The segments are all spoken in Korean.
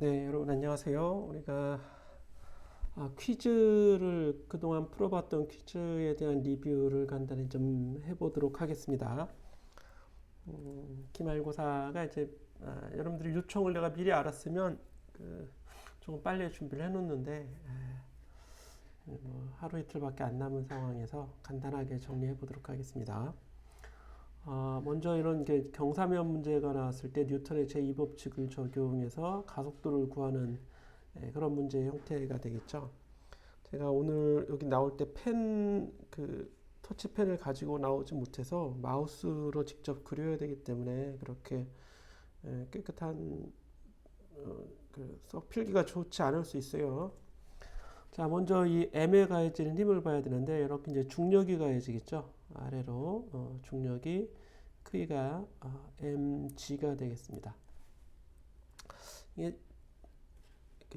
네, 여러분 안녕하세요. 우리가 퀴즈를 그동안 풀어봤던 퀴즈에 대한 리뷰를 간단히 좀 해보도록 하겠습니다. 기말고사가 이제 여러분들이 요청을 내가 미리 알았으면 조금 빨리 준비를 해놓는데 뭐 하루 이틀밖에 안 남은 상황에서 간단하게 정리해 보도록 하겠습니다. 먼저 이런 게 경사면 문제가 나왔을 때 뉴턴의 제2법칙을 적용해서 가속도를 구하는 그런 문제의 형태가 되겠죠. 제가 오늘 여기 나올 때 터치펜을 가지고 나오지 못해서 마우스로 직접 그려야 되기 때문에 그렇게 깨끗한 필기가 좋지 않을 수 있어요. 자, 먼저 이 M에 가해지는 힘을 봐야 되는데 이렇게 이제 중력이 가해지겠죠. 아래로 중력이 크기가 mg가 되겠습니다. 이게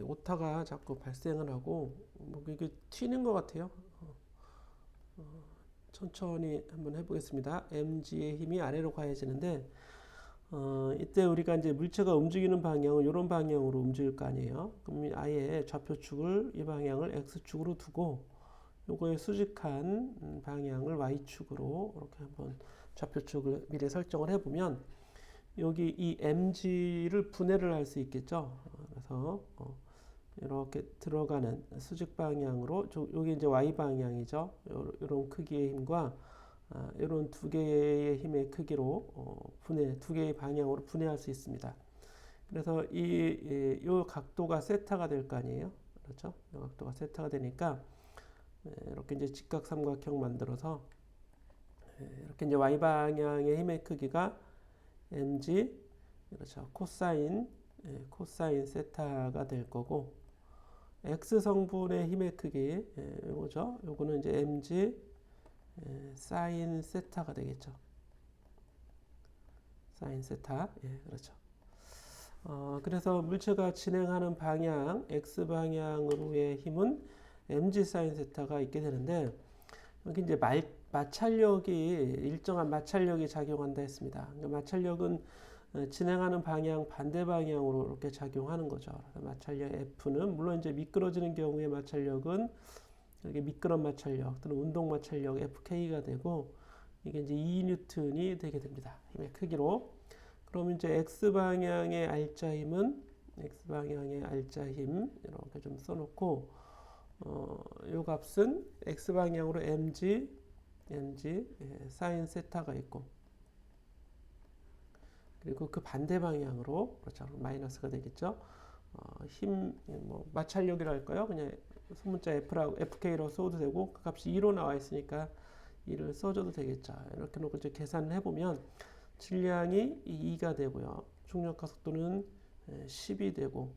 오타가 자꾸 발생을 하고 뭐 이게 튀는 것 같아요. 천천히 한번 해보겠습니다. mg의 힘이 아래로 가해지는데 이때 우리가 이제 물체가 움직이는 방향은 이런 방향으로 움직일 거 아니에요. 그럼 아예 좌표축을 이 방향을 x축으로 두고 요거의 수직한 방향을 y축으로 이렇게 한번 좌표축을 미리 설정을 해보면 여기 이 mg를 분해를 할 수 있겠죠. 그래서 이렇게 들어가는 수직 방향으로 여기 이제 y 방향이죠. 이런 크기의 힘과 이런 두 개의 힘의 크기로 두 개의 방향으로 분해할 수 있습니다. 그래서 이 각도가 세타가 될 거 아니에요. 그렇죠? 이 각도가 세타가 되니까 이렇게 이제 직각삼각형 만들어서 이렇게 이제 y 방향의 힘의 크기가 mg, 그렇죠? 코사인 세타가 될 거고 x 성분의 힘의 크기 요거죠. 요거는 이제 mg 사인 세타가 되겠죠. 사인 세타. 그렇죠. 그래서 물체가 진행하는 방향 x 방향으로의 힘은 mg 사인 세타가 있게 되는데 여기 이제 일정한 마찰력이 작용한다 했습니다. 그러니까 마찰력은 진행하는 방향 반대 방향으로 이렇게 작용하는 거죠. 마찰력 F는 물론 이제 미끄러지는 경우에 마찰력은 이게 미끄럼 마찰력 또는 운동 마찰력 FK가 되고 이게 이제 2뉴턴이 되게 됩니다. 힘의 크기로. 그럼 이제 X 방향의 알짜 힘은 이렇게 좀 써놓고 요 값은 X 방향으로 mg 사인 세타가 있고 그리고 그 반대 방향으로 그렇죠 마이너스가 되겠죠. 뭐 마찰력이라 할까요? 그냥 소문자 FK라고 써도 되고 그 값이 2로 나와 있으니까 2를 써줘도 되겠죠. 이렇게 놓고 이제 계산을 해보면 질량이 2가 되고요. 중력 가속도는 10이 되고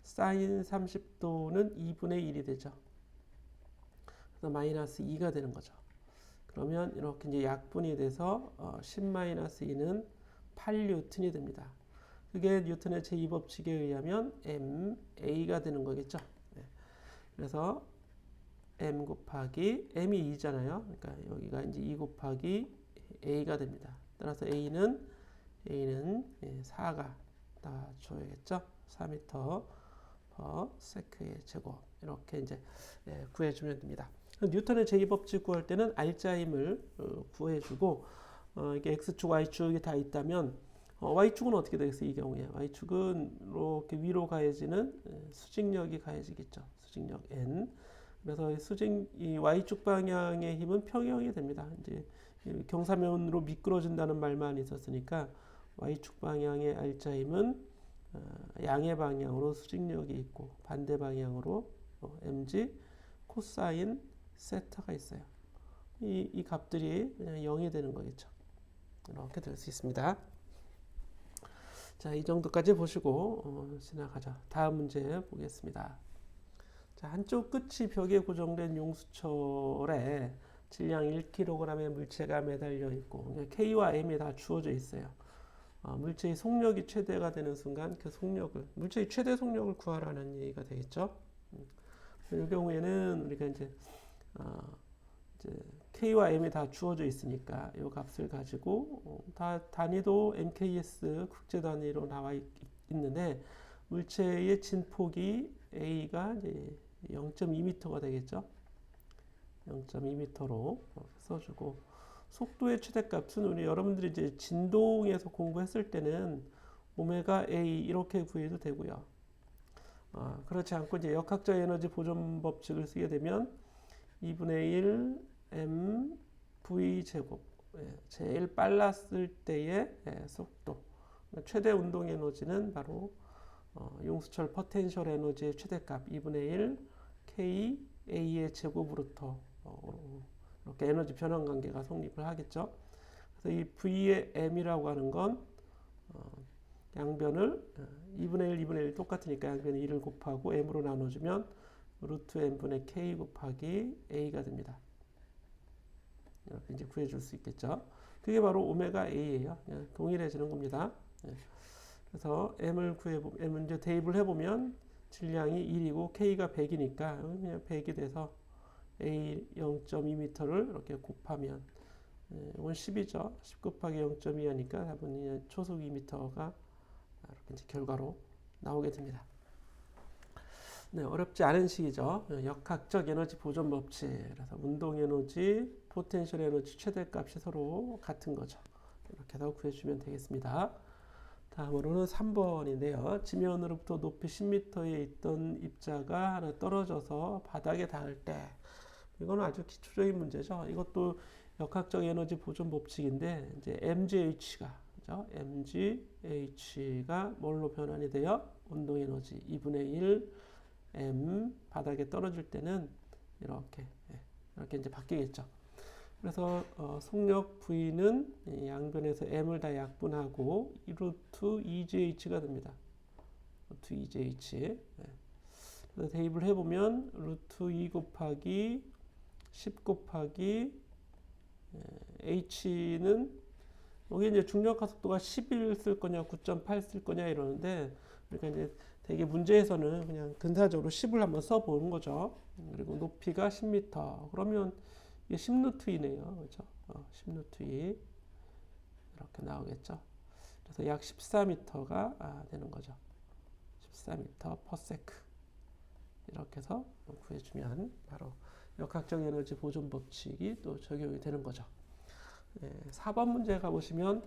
사인 30도는 2분의 1이 되죠. 그래서 마이너스 2가 되는 거죠. 그러면 이렇게 이제 약분이 돼서 10-2는 8뉴턴이 됩니다. 그게 뉴턴의 제2법칙에 의하면 MA가 되는 거겠죠. 네. 그래서 M 곱하기 M이 2잖아요. 그러니까 여기가 이제 2 곱하기 A가 됩니다. 따라서 A는 4가 나와줘야겠죠. 4m per sec의 제곱 이렇게 이제 구해주면 됩니다. 뉴턴의 제2법칙 구할 때는 알짜 힘을 구해주고 이게 x축, y축이 다 있다면 y축은 어떻게 되겠어요? 이 경우에 y축은 이렇게 위로 가해지는 수직력이 가해지겠죠. 수직력 n. 그래서 이 y축 방향의 힘은 평형이 됩니다. 이제 경사면으로 미끄러진다는 말만 있었으니까 y축 방향의 알짜 힘은 양의 방향으로 수직력이 있고 반대 방향으로 mg 코사인 세타가 있어요. 이 값들이 그냥 0이 되는 거겠죠. 이렇게 될 수 있습니다. 자, 이 정도까지 보시고 지나가죠. 다음 문제 보겠습니다. 자, 한쪽 끝이 벽에 고정된 용수철에 질량 1kg의 물체가 매달려 있고 K와 M이 다 주어져 있어요. 물체의 속력이 최대가 되는 순간 그 물체의 최대 속력을 구하라는 얘기가 되겠죠. 이 경우에는 우리가 이제 K와 M이 다 주어져 있으니까 이 값을 가지고 다 단위도 MKS 국제 단위로 나와 있는데 물체의 진폭이 A가 이제 0.2m가 되겠죠. 0.2m로 써주고, 속도의 최대값은 우리 여러분들이 이제 진동에서 공부했을 때는 오메가 A 이렇게 구해도 되고요. 그렇지 않고 이제 역학적 에너지 보존 법칙을 쓰게 되면 2분의 1 m v 제곱, 제일 빨랐을 때의 속도, 최대 운동 에너지는 바로 용수철 포텐셜 에너지의 최대값 2분의 1 k a의 제곱으로부터 이렇게 에너지 변환 관계가 성립을 하겠죠. 그래서 이 v의 m이라고 하는 건 양변을 2분의 1, 2분의 1 똑같으니까 양변에 1을 곱하고 m으로 나눠주면 루트 m분의 k 곱하기 a가 됩니다. 이렇게 이제 구해줄 수 있겠죠. 그게 바로 오메가 a예요. 그냥 동일해지는 겁니다. 그래서 m을 m을 이제 대입을 해보면 질량이 1이고 k가 100이니까 그냥 100이 돼서 a 0.2m를 이렇게 곱하면 이건 10이죠. 10 곱하기 0.2 하니까 답은 초속 2m가 이렇게 이제 결과로 나오게 됩니다. 네, 어렵지 않은 식이죠. 역학적 에너지 보존 법칙. 그래서 운동 에너지, 포텐셜 에너지 최대값이 서로 같은 거죠. 이렇게 해서 구해주면 되겠습니다. 다음으로는 3번인데요. 지면으로부터 높이 10m에 있던 입자가 하나 떨어져서 바닥에 닿을 때, 이건 아주 기초적인 문제죠. 이것도 역학적 에너지 보존 법칙인데, 이제 mgh가, 그죠? mgh가 뭘로 변환이 돼요? 운동 에너지 2분의 1 m 바닥에 떨어질 때는 이렇게 이제 바뀌겠죠. 그래서 속력 V는 양변에서 m을 다 약분하고 루트 2GH가 됩니다. 루트 2GH. 그래서 대입을 해보면 루트 2 곱하기 10 곱하기 H는 여기 이제 중력 가속도가 11 쓸 거냐 9.8 쓸 거냐 이러는데, 그러니까 이제 되게 문제에서는 그냥 근사적으로 10을 한번 써보는 거죠. 그리고 높이가 10m. 그러면 이게 10루트이네요. 그렇죠? 10루트2 이렇게 나오겠죠. 그래서 약 14m가 되는 거죠. 14m per sec. 이렇게 해서 구해주면 바로 역학적 에너지 보존 법칙이 또 적용이 되는 거죠. 4번 문제 가보시면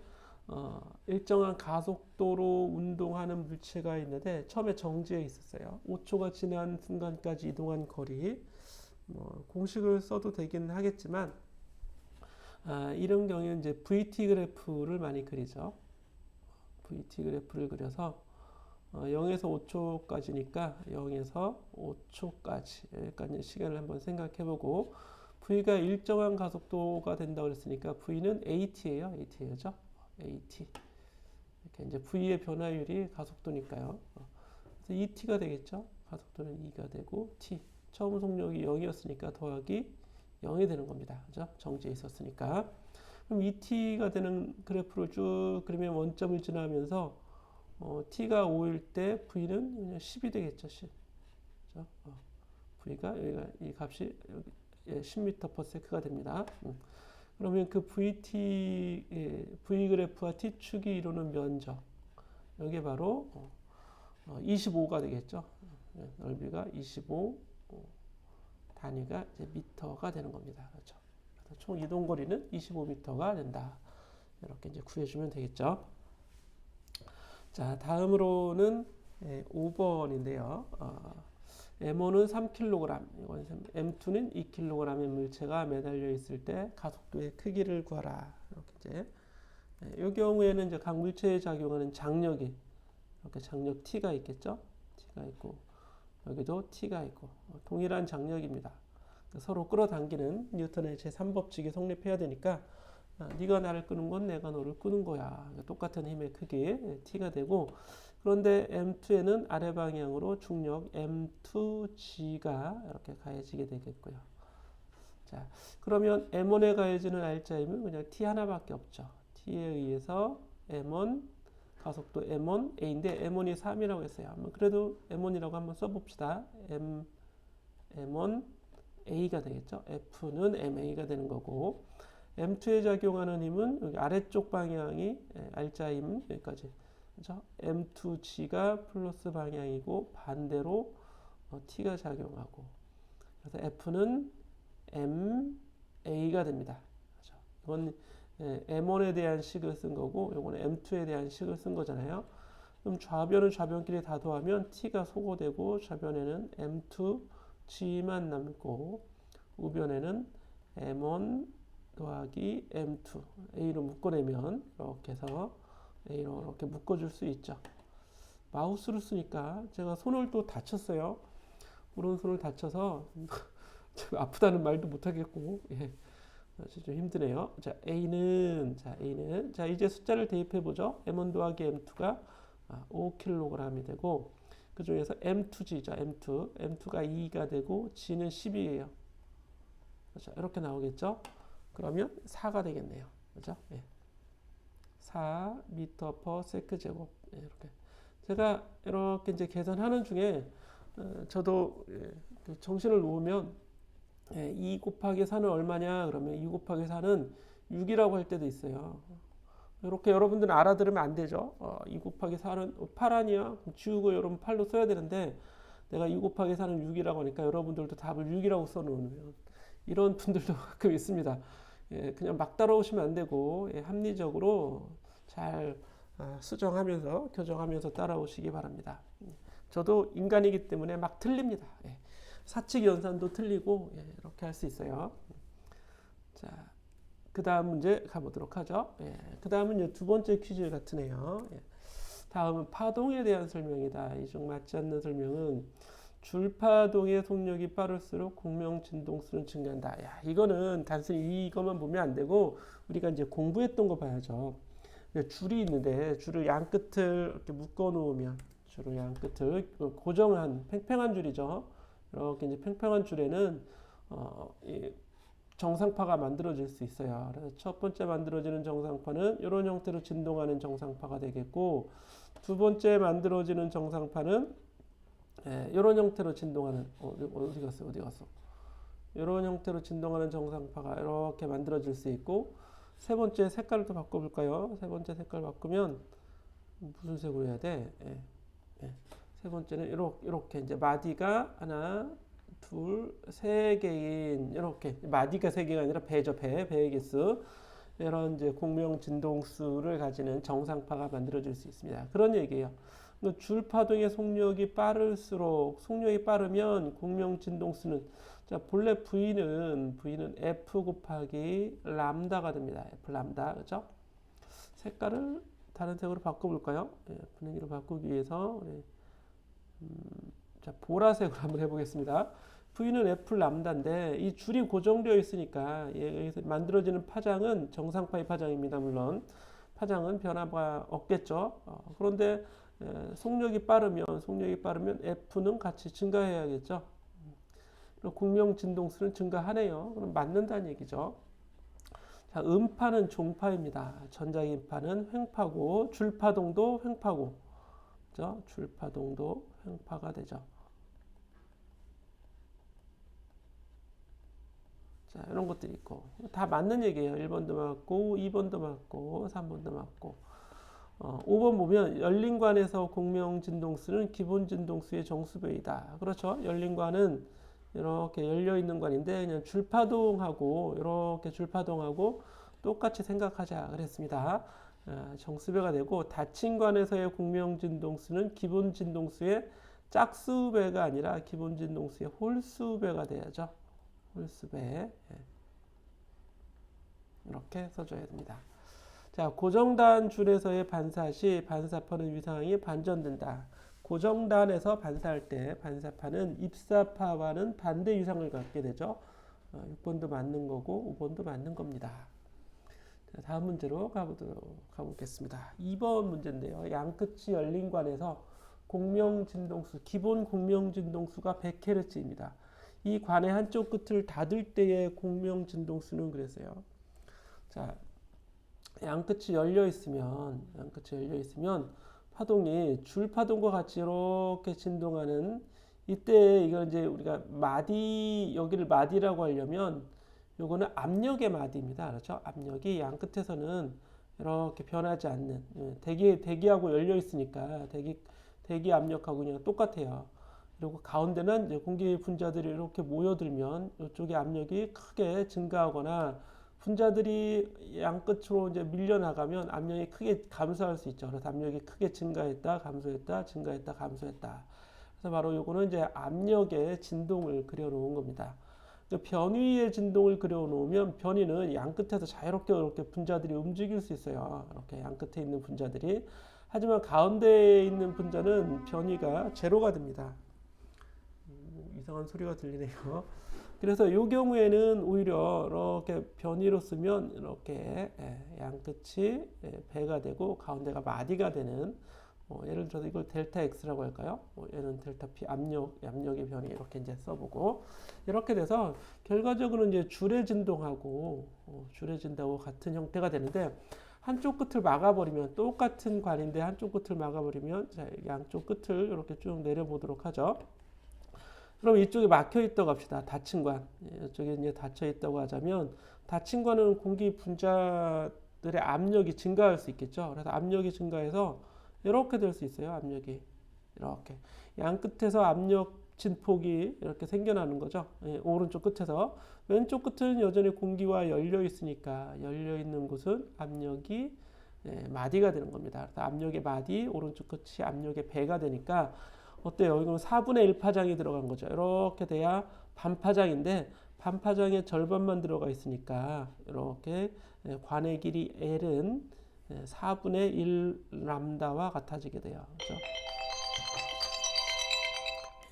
일정한 가속도로 운동하는 물체가 있는데 처음에 정지해 있었어요. 5초가 지난 순간까지 이동한 거리, 공식을 써도 되긴 하겠지만 이런 경우에는 이제 VT 그래프를 많이 그리죠. VT 그래프를 그려서 0에서 5초까지니까 0에서 5초까지 여기까지 시간을 한번 생각해보고, V가 일정한 가속도가 된다고 그랬으니까 V는 AT예요. AT죠. AT. 이렇게 이제 V의 변화율이 가속도니까요. 그래서 ET가 되겠죠. 가속도는 2가 되고 T. 처음 속력이 0이었으니까 더하기 0이 되는 겁니다. 그죠? 정지해 있었으니까. 그럼 ET가 되는 그래프를 쭉 그리면 원점을 지나면서 T가 5일 때 V는 그냥 10이 되겠죠. 10. 그죠? V가 여기가 이 값이 10m per sec가 됩니다. 그러면 그 V 그래프와 T축이 이루는 면적, 여기 바로 25가 되겠죠. 넓이가 25, 단위가 이제 미터가 되는 겁니다. 그렇죠. 그래서 총 이동 거리는 25m가 된다. 이렇게 이제 구해주면 되겠죠. 자, 다음으로는 5번인데요. M1은 3kg, M2는 2kg의 물체가 매달려 있을 때 가속도의 크기를 구하라. 이렇게 이제 이 경우에는 이제 각 물체에 작용하는 장력이 이렇게 장력 T가 있겠죠. T가 있고 여기도 T가 있고 동일한 장력입니다. 서로 끌어당기는 뉴턴의 제3법칙이 성립해야 되니까 네가 나를 끄는 건 내가 너를 끄는 거야. 똑같은 힘의 크기 T가 되고, 그런데 M2에는 아래 방향으로 중력 M2G가 이렇게 가해지게 되겠고요. 자, 그러면 M1에 가해지는 R자임은 그냥 T 하나밖에 없죠. T에 의해서 M1 가속도 M1 A인데 M1이 3이라고 했어요. 그래도 M1이라고 한번 써봅시다. M1 A가 되겠죠. F는 MA가 되는 거고, M2에 작용하는 힘은 여기 아래쪽 방향이 R자임 여기까지 그죠? M2G가 플러스 방향이고 반대로 T가 작용하고 그래서 F는 MA가 됩니다. 그죠? 이건 M1에 대한 식을 쓴 거고 이거는 M2에 대한 식을 쓴 거잖아요. 그럼 좌변은 좌변끼리 다 더하면 T가 소거되고 좌변에는 M2G만 남고 우변에는 M1 더하기 M2 A로 묶어내면 이렇게 해서 A로 이렇게 묶어줄 수 있죠. 마우스를 쓰니까 제가 손을 또 다쳤어요. 오른손을 다쳐서 아프다는 말도 못하겠고 예. 좀 힘드네요. 자 A는 자 이제 숫자를 대입해 보죠. M1 더하기 M2가 5kg이 되고 그 중에서 M2G죠. M2가 2가 되고 G는 10이에요. 그렇죠? 이렇게 나오겠죠. 그러면 4가 되겠네요. 그죠? 예. 4m/s 제곱. 예, 이렇게. 제가 이렇게 이제 계산하는 중에 저도 정신을 놓으면 2 곱하기 4는 얼마냐? 그러면 2 곱하기 4는 6이라고 할 때도 있어요. 이렇게 여러분들은 알아들으면 안 되죠. 2 곱하기 4는 8 아니야? 지우고 여러분 8로 써야 되는데 내가 2 곱하기 4는 6이라고 하니까 여러분들도 답을 6이라고 써놓으면 이런 분들도 가끔 있습니다. 예, 그냥 막 따라오시면 안 되고 합리적으로 잘 수정하면서 교정하면서 따라오시기 바랍니다. 저도 인간이기 때문에 막 틀립니다. 예, 사칙 연산도 틀리고 이렇게 할 수 있어요. 자, 그 다음 문제 가보도록 하죠. 예, 그 다음은 두 번째 퀴즈 같으네요. 예, 다음은 파동에 대한 설명이다. 이 중 맞지 않는 설명은 줄파동의 속력이 빠를수록 공명 진동수는 증가한다. 야, 이거는 단순히 이것만 보면 안 되고 우리가 이제 공부했던 거 봐야죠. 줄이 있는데 줄을 양 끝을 이렇게 묶어 놓으면 줄을 양 끝을 고정한 팽팽한 줄이죠. 이렇게 이제 팽팽한 줄에는 이 정상파가 만들어질 수 있어요. 그래서 첫 번째 만들어지는 정상파는 이런 형태로 진동하는 정상파가 되겠고 두 번째 만들어지는 정상파는 이런 형태로 진동하는 어디 갔어? 이런 형태로 진동하는 정상파가 이렇게 만들어질 수 있고 세 번째 색깔을 또 바꿔볼까요? 세 번째 색깔 바꾸면 무슨 색으로 해야 돼? 세 번째는 이렇게 이제 마디가 하나, 둘, 세 개인 이렇게 마디가 세 개가 아니라 배죠. 배의 개수 이런 이제 공명 진동수를 가지는 정상파가 만들어질 수 있습니다. 그런 얘기예요. 줄 파동의 속력이 빠를수록 속력이 빠르면 공명 진동수는 자 본래 V는 F 곱하기 람다가 됩니다. F 람다 그죠? 색깔을 다른 색으로 바꿔볼까요? 분위기를 바꾸기 위해서 우리 자 보라색으로 한번 해보겠습니다. V는 F 람다인데 이 줄이 고정되어 있으니까 여기서 만들어지는 파장은 정상파의 파장입니다. 물론 파장은 변화가 없겠죠. 그런데 속력이 빠르면 F는 같이 증가해야겠죠. 공명 진동수는 증가하네요. 그럼 맞는다는 얘기죠. 자, 음파는 종파입니다. 전자기파는 횡파고 줄파동도 횡파고, 그죠? 줄파동도 횡파가 되죠. 자, 이런 것들이 있고 다 맞는 얘기예요. 1번도 맞고 2번도 맞고 3번도 맞고 5번 보면 열린관에서 공명 진동수는 기본 진동수의 정수배이다. 그렇죠. 열린관은 이렇게 열려 있는 관인데 그냥 줄파동하고 이렇게 줄파동하고 똑같이 생각하자 그랬습니다. 정수배가 되고 닫힌 관에서의 공명 진동수는 기본 진동수의 짝수배가 아니라 기본 진동수의 홀수배가 돼야죠. 홀수배 이렇게 써줘야 됩니다. 자, 고정단 줄에서의 반사 시 반사파는 위상이 반전된다. 고정단에서 반사할 때 반사파는 입사파와는 반대 위상을 갖게 되죠. 6번도 맞는 거고 5번도 맞는 겁니다. 자, 다음 문제로 가보겠습니다. 2번 문제인데요. 양끝이 열린 관에서 공명진동수, 기본 공명진동수가 100Hz입니다. 이 관의 한쪽 끝을 닫을 때의 공명진동수는 그랬어요. 자, 양끝이 열려 있으면 파동이 줄 파동과 같이 이렇게 진동하는 이때 이걸 이제 우리가 마디 여기를 마디라고 하려면 요거는 압력의 마디입니다. 그렇죠? 압력이 양 끝에서는 이렇게 변하지 않는 대기하고 열려 있으니까 대기 압력하고 그냥 똑같아요. 그리고 가운데는 이제 공기 분자들이 이렇게 모여들면 이쪽의 압력이 크게 증가하거나 분자들이 양 끝으로 이제 밀려나가면 압력이 크게 감소할 수 있죠. 그래서 압력이 크게 증가했다, 감소했다, 증가했다, 감소했다. 그래서 바로 요거는 이제 압력의 진동을 그려놓은 겁니다. 변위의 진동을 그려놓으면 변위는 양 끝에서 자유롭게 이렇게 분자들이 움직일 수 있어요. 이렇게 양 끝에 있는 분자들이. 하지만 가운데에 있는 분자는 변위가 제로가 됩니다. 이상한 소리가 들리네요. 그래서 이 경우에는 오히려 이렇게 변위로 쓰면 이렇게 양 끝이 배가 되고 가운데가 마디가 되는 예를 들어서 이걸 델타 X라고 할까요? 얘는 델타 P 압력의 변이 이렇게 이제 써보고 이렇게 돼서 결과적으로 이제 줄의 진동하고 같은 형태가 되는데 한쪽 끝을 막아버리면 똑같은 관인데 한쪽 끝을 막아버리면 자, 양쪽 끝을 이렇게 쭉 내려보도록 하죠. 그럼 이쪽에 막혀 있다고 합시다. 닫힌 관. 이쪽에 이제 닫혀 있다고 하자면 닫힌 관은 공기 분자들의 압력이 증가할 수 있겠죠. 그래서 압력이 증가해서 이렇게 될 수 있어요. 압력이 이렇게 양 끝에서 압력 진폭이 이렇게 생겨나는 거죠. 오른쪽 끝에서 왼쪽 끝은 여전히 공기와 열려 있으니까 열려 있는 곳은 압력이 마디가 되는 겁니다. 그래서 압력의 마디, 오른쪽 끝이 압력의 배가 되니까 어때요? 이건 4분의 1 파장이 들어간 거죠. 이렇게 돼야 반파장인데 반파장의 절반만 들어가 있으니까 이렇게 관의 길이 L은 4분의 1 람다와 같아지게 돼요.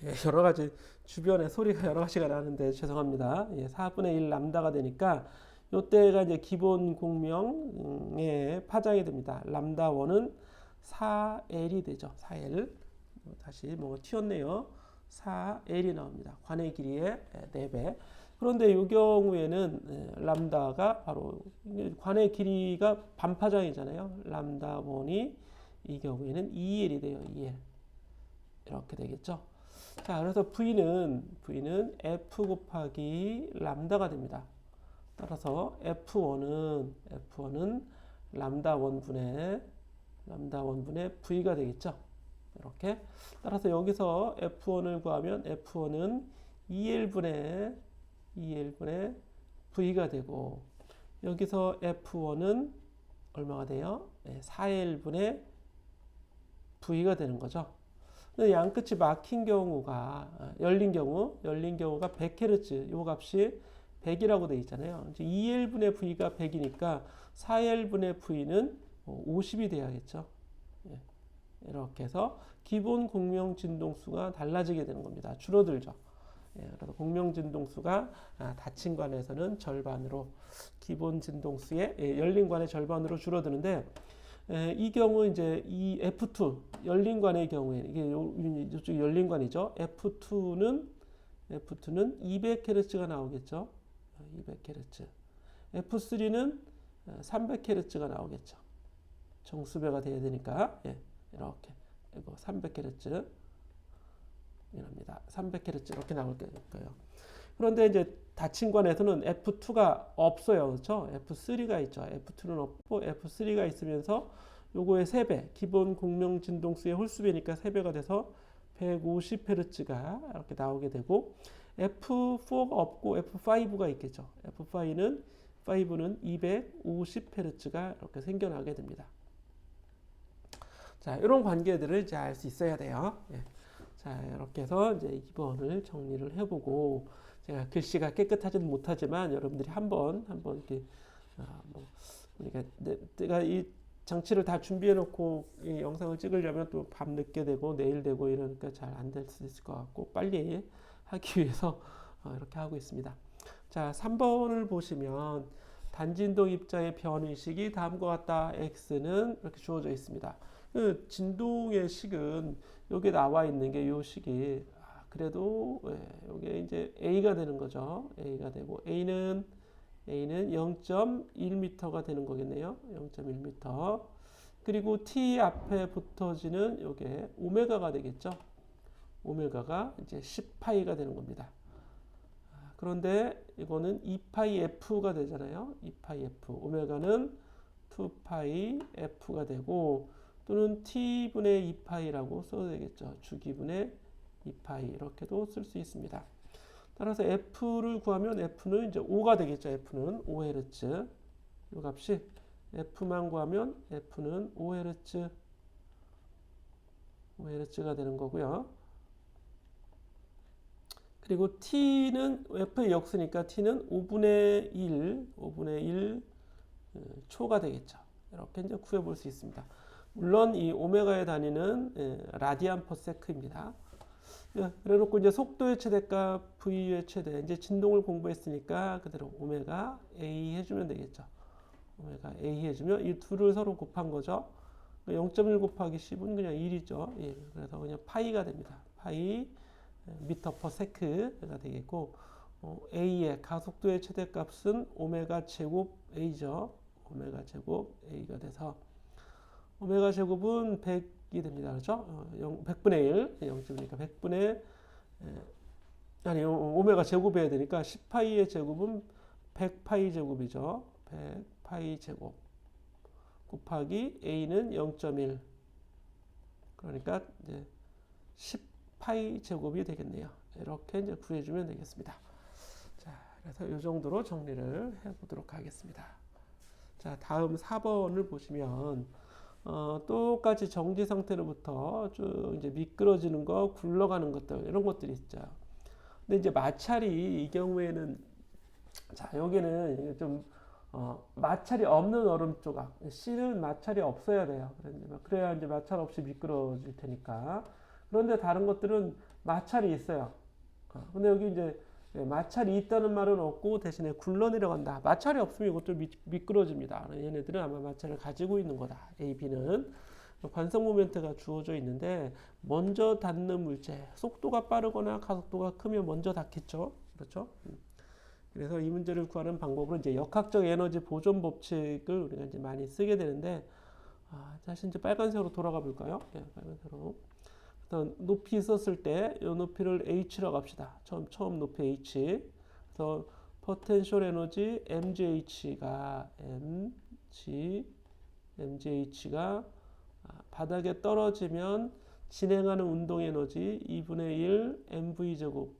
그렇죠? 여러 가지 주변에 소리가 여러 가지가 나는데 죄송합니다. 4분의 1 람다가 되니까 이때가 이제 기본 공명의 파장이 됩니다. 람다 1은 4L이 되죠. 4L. 다시 뭐가 튀었네요. 4L이 나옵니다. 관의 길이의 4배. 그런데 이 경우에는 람다가 바로 관의 길이가 반파장이잖아요. 람다 1이 이 경우에는 2L이 돼요. 2L. 이렇게 되겠죠. 자, 그래서 V는 F 곱하기 람다가 됩니다. 따라서 F1은 람다 1분의 V가 되겠죠. 이렇게. 따라서 여기서 F1을 구하면 F1은 2L분의 V가 되고 여기서 F1은 얼마가 돼요? 4L분의 V가 되는 거죠. 양 끝이 막힌 경우가 열린 경우가 100Hz 요 값이 100이라고 되어 있잖아요. 이제 2L분의 V가 100이니까 4L분의 V는 50이 돼야겠죠. 이렇게 해서 기본 공명 진동수가 달라지게 되는 겁니다. 줄어들죠. 그래서 공명 진동수가 닫힌 관에서는 절반으로 기본 진동수의 열린 관의 절반으로 줄어드는데 이 경우 이제 이 F2 열린 관의 경우에 이게 이쪽 열린 관이죠. F2는 200Hz가 나오겠죠. 200Hz. F3는 300Hz가 나오겠죠. 정수배가 돼야 되니까 이렇게 이거 300Hz 이랍니다. 300Hz 이렇게 나올 거예요. 그런데 이제 닫힌 관에서는 F2가 없어요. 그렇죠? F3가 있죠. F2는 없고 F3가 있으면서 요거의 3배, 기본 공명 진동수의 홀수배니까 3배가 돼서 150Hz가 이렇게 나오게 되고 F4가 없고 F5가 있겠죠. F5는 250Hz가 이렇게 생겨나게 됩니다. 자, 이런 관계들을 이제 알 수 있어야 돼요. 자, 이렇게 해서 이제 2번을 정리를 해보고 제가 글씨가 깨끗하지는 못하지만 여러분들이 한번 이렇게 그러니까 내가 이 장치를 다 준비해 놓고 이 영상을 찍으려면 또 밤 늦게 되고 내일 되고 이러니까 잘 안 될 수 있을 것 같고 빨리 하기 위해서 이렇게 하고 있습니다. 자, 3번을 보시면 단진동 입자의 변위식이 다음과 같다. X는 이렇게 주어져 있습니다. 그 진동의 식은 여기 나와 있는 게 이 식이 그래도 이게 이제 A가 되는 거죠. A가 되고 A는 0.1m가 되는 거겠네요. 0.1m. 그리고 T 앞에 붙어지는 이게 오메가가 되겠죠. 오메가가 이제 10파이가 되는 겁니다. 그런데 이거는 2파이 F가 되잖아요. 2파이 F. 오메가는 2파이 f가 되고 또는 t분의 2파이라고 써도 되겠죠. 주기분의 2파이 이렇게도 쓸 수 있습니다. 따라서 f를 구하면 f는 이제 5가 되겠죠. f는 5Hz. 이 값이 f만 구하면 f는 5Hz가 되는 거고요. 그리고 t는 f의 역수니까 t는 5분의 1 초가 되겠죠. 이렇게 이제 구해볼 수 있습니다. 물론 이 오메가의 단위는 라디안 퍼 세크입니다. 그래놓고 이제 속도의 최대값, V의 최대, 이제 진동을 공부했으니까 그대로 오메가 A 해주면 되겠죠. 오메가 A 해주면 이 둘을 서로 곱한 거죠. 0.1 곱하기 10은 그냥 1이죠. 1. 그래서 그냥 파이가 됩니다. 파이 미터 퍼 세크가 되겠고, A의 가속도의 최대값은 오메가 제곱 A죠. 오메가 제곱 A가 돼서 오메가 제곱은 100이 됩니다. 그렇죠? 100분의 1, 0.1이니까 100분의 아니 오메가 제곱해야 되니까 10파이의 제곱은 100파이 제곱이죠. 100파이 제곱 곱하기 A는 0.1 그러니까 이제 10파이 제곱이 되겠네요. 이렇게 이제 구해주면 되겠습니다. 자, 그래서 이 정도로 정리를 해보도록 하겠습니다. 자, 다음 4번을 보시면 똑같이 정지 상태로부터 쭉 이제 미끄러지는 거, 굴러가는 것들 이런 것들이 있죠. 근데 이제 마찰이 이 경우에는 자 여기는 좀 마찰이 없는 얼음 조각 C는 마찰이 없어야 돼요. 그래야 이제 마찰 없이 미끄러질 테니까. 그런데 다른 것들은 마찰이 있어요. 근데 여기 이제 마찰이 있다는 말은 없고 대신에 굴러 내려간다. 마찰이 없으면 이것도 미끄러집니다. 얘네들은 아마 마찰을 가지고 있는 거다. A, B는 관성 모멘트가 주어져 있는데 먼저 닿는 물체, 속도가 빠르거나 가속도가 크면 먼저 닿겠죠. 그렇죠? 그래서 이 문제를 구하는 방법은 이제 역학적 에너지 보존 법칙을 우리가 이제 많이 쓰게 되는데 다시 이제 빨간색으로 돌아가 볼까요? 네, 빨간색으로. 높이 있었을 때 이 높이를 h라고 합시다. 처음 높이 h. 그래서 포텐셜 에너지 mgh가 바닥에 떨어지면 진행하는 운동 에너지 2분의 1 mv 제곱,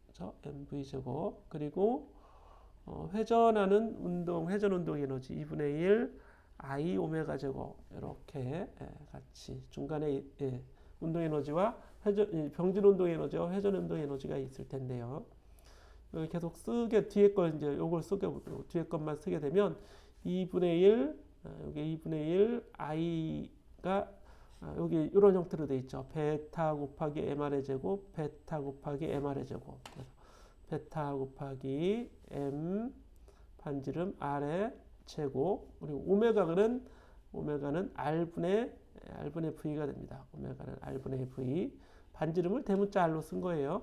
그렇죠? mv 제곱. 그리고 회전 운동 에너지 2분의 1 i 오메가 제곱. 이렇게 같이 중간에 운동 에너지와 병진 운동 에너지와 회전 운동 에너지가 있을 텐데요. 계속 뒤에 걸 이제 요걸 뒤에 것만 쓰게 되면 2분의 1 여기 2분의 1 i가 여기 이런 형태로 돼 있죠. 베타 곱하기 mr의 제곱, 베타 곱하기 mr의 제곱. 그래서 베타 곱하기 m 반지름 r의 제곱. 그리고 오메가는 r분의 v가 됩니다. 오메가는 r분의 v. 반지름을 대문자 r로 쓴 거예요.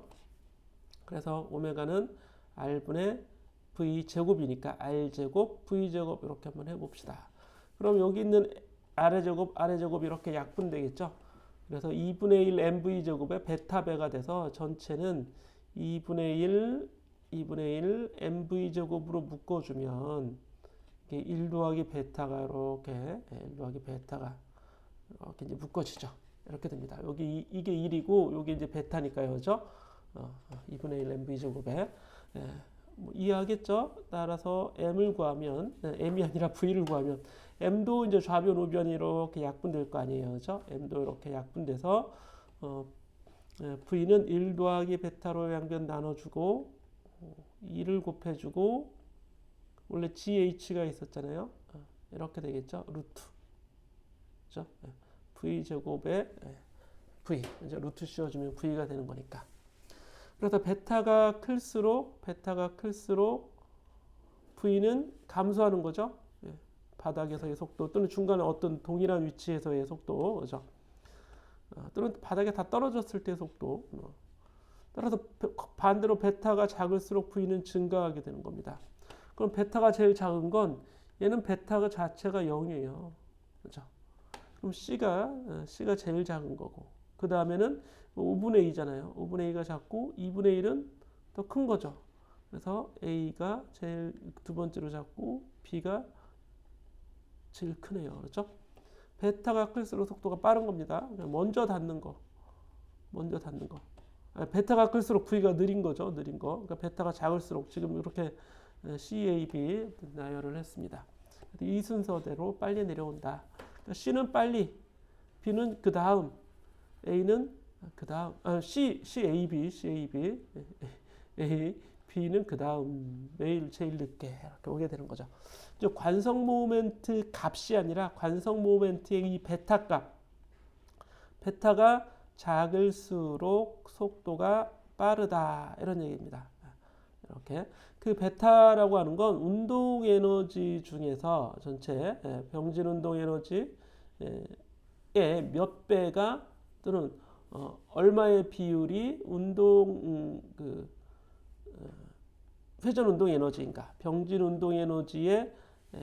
그래서 오메가는 r분의 v 제곱이니까 r 제곱, v 제곱 이렇게 한번 해봅시다. 그럼 여기 있는 r의 제곱 이렇게 약분되겠죠. 그래서 2분의 1 mv 제곱에 베타 배가 돼서 전체는 2분의 1 mv 제곱으로 묶어주면 1 더하기 베타가 이렇게 1 더하기 베타가 이렇게 이제 묶어지죠. 이렇게 됩니다. 여기 이게 1이고 여기 이제 베타니까요, 그죠? 2분의 1 mv 제곱에 뭐 이해하겠죠? 따라서 m을 구하면 m이 아니라 v를 구하면 m도 이제 좌변 우변이 이렇게 약분될 거 아니에요, 그죠? m도 이렇게 약분돼서 v는 1 더하기 베타로 양변 나눠주고 2를 곱해주고 원래 GH가 있었잖아요. 이렇게 되겠죠. 루트. 그죠? V 제곱에 V. 이제 루트 씌워주면 V가 되는 거니까. 그래서 베타가 클수록 V는 감소하는 거죠. 바닥에서의 속도 또는 중간에 어떤 동일한 위치에서의 속도. 그죠? 또는 바닥에 다 떨어졌을 때의 속도. 따라서 반대로 베타가 작을수록 V는 증가하게 되는 겁니다. 그럼 베타가 제일 작은 건 얘는 베타가 자체가 0이에요. 그렇죠? 그럼 C가 제일 작은 거고 그 다음에는 5분의 2잖아요. 5분의 2가 작고 2분의 1은 더 큰 거죠. 그래서 A가 제일 두 번째로 작고 B가 제일 크네요. 그렇죠? 베타가 클수록 속도가 빠른 겁니다. 먼저 닿는 거. 베타가 클수록 V가 느린 거죠. 느린 거. 그러니까 베타가 작을수록 지금 이렇게 CAB 나열을 했습니다. 이 순서대로 빨리 내려온다. 그러니까 C는 빨리, B는 그 다음, A는 그 다음, CAB, A, B는 그 다음, 매일 제일 늦게 이렇게 오게 되는 거죠. 관성 모멘트 값이 아니라 관성 모멘트의 이 베타 값, 베타가 작을수록 속도가 빠르다 이런 얘기입니다. 이렇게 그 베타라고 하는 건 운동 에너지 중에서 전체 병진 운동 에너지의 몇 배가 또는 얼마의 비율이 운동 회전 운동 에너지인가, 병진 운동 에너지의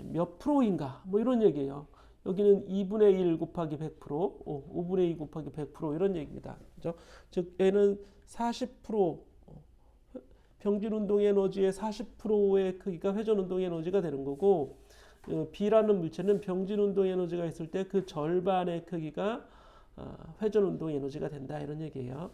몇 프로인가, 뭐 이런 얘기예요. 여기는 2분의 1 곱하기 100%, 5분의 2 곱하기 100% 이런 얘기입니다. 그죠? 즉 얘는 40% 병진 운동 에너지의 40%의 크기가 회전 운동 에너지가 되는 거고, B라는 물체는 병진 운동 에너지가 있을 때 그 절반의 크기가 회전 운동 에너지가 된다 이런 얘기예요.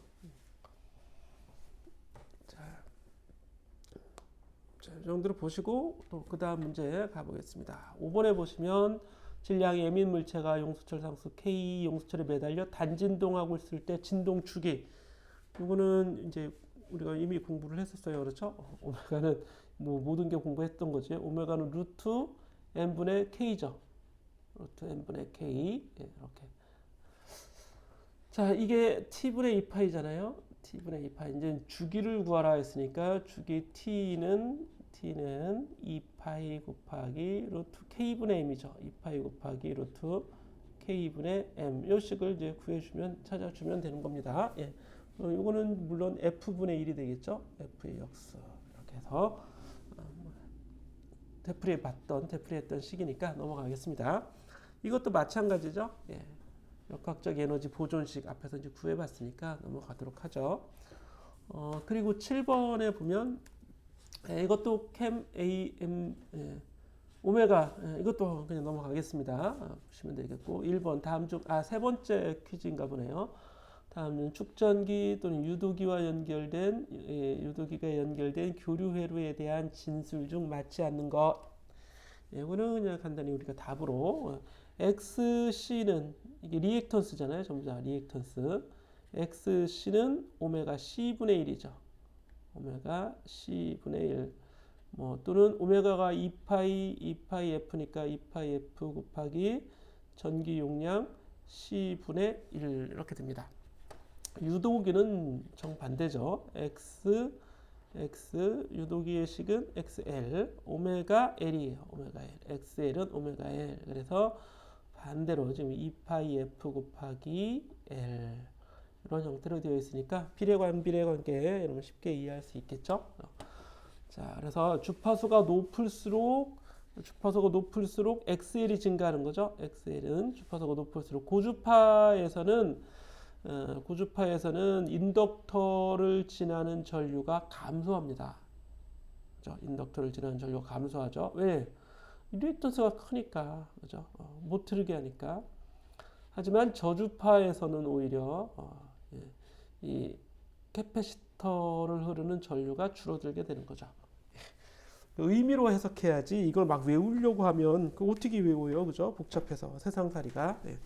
자, 이 정도로 보시고 또 그 다음 문제 가보겠습니다. 5번에 보시면 질량의 예민 물체가 용수철 상수 K 용수철에 매달려 단진동하고 있을 때 진동 주기. 이거는 이제 우리가 이미 공부를 했었어요. 그렇죠? 오메가는 뭐 모든 게 공부했던 거지. 오메가는 루트 n분의 k죠. 루트 n분의 k. 이렇게. 자, 이게 t분의 2파이잖아요. t분의 2파이. 이제 주기를 구하라 했으니까 주기 t는 2파이 곱하기 루트 k분의 m이죠. 2파이 곱하기 루트 k분의 m. 요 식을 이제 찾아주면 되는 겁니다. 예. 이거는 물론 f분의 1이 되겠죠. f의 역수. 이렇게 해서 되풀이했던 식이니까 넘어가겠습니다. 이것도 마찬가지죠. 예. 역학적 에너지 보존식 앞에서 이제 구해봤으니까 넘어가도록 하죠. 그리고 7번에 보면 이것도 캠 AM 오메가 이것도 그냥 넘어가겠습니다. 보시면 되겠고 1번 다음 중 세 번째 퀴즈인가 보네요. 다음은 축전기 또는 유도기가 연결된 교류 회로에 대한 진술 중 맞지 않는 것. 이거는 그냥 간단히 우리가 답으로 XC는 이게 리액턴스잖아요. 전부 다 리액턴스. XC는 오메가 C분의 1이죠. 오메가 C분의 1. 뭐 또는 오메가가 2파이 F니까 2파이 F 곱하기 전기 용량 C분의 1 이렇게 됩니다. 유도기는 정반대죠. X 유도기의 식은 XL 오메가 L이에요. 오메가 L. XL은 오메가 L. 그래서 반대로 지금 2파이 F 곱하기 L 이런 형태로 되어 있으니까 비례 관계 여러분 쉽게 이해할 수 있겠죠? 자, 그래서 주파수가 높을수록 XL이 증가하는 거죠. XL은 주파수가 높을수록 고주파에서는 인덕터를 지나는 전류가 감소합니다. 그죠? 인덕터를 지나는 전류가 감소하죠. 왜? 리액턴스가 크니까, 그죠? 못 흐르게 하니까. 하지만 저주파에서는 오히려 이 캐패시터를 흐르는 전류가 줄어들게 되는 거죠. 의미로 해석해야지 이걸 막 외우려고 하면 그 어떻게 외워요, 그죠? 복잡해서 세상살이가. 네.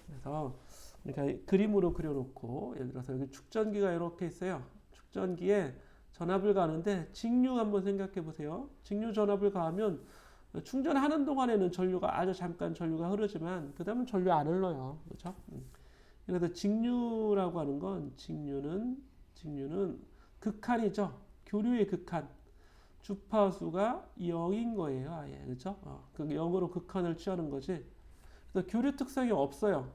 그래서 그러니까 그림으로 그려놓고 예를 들어서 여기 축전기가 이렇게 있어요. 축전기에 전압을 가는데 직류 한번 생각해 보세요. 직류 전압을 가하면 충전하는 동안에는 아주 잠깐 전류가 흐르지만 그 다음은 전류 안 흘러요. 그렇죠? 그래서 직류라고 하는 건 직류는 극한이죠. 교류의 극한. 주파수가 0인 거예요. 아예. 그렇죠? 그 0으로 극한을 취하는 거지. 그래서 교류 특성이 없어요.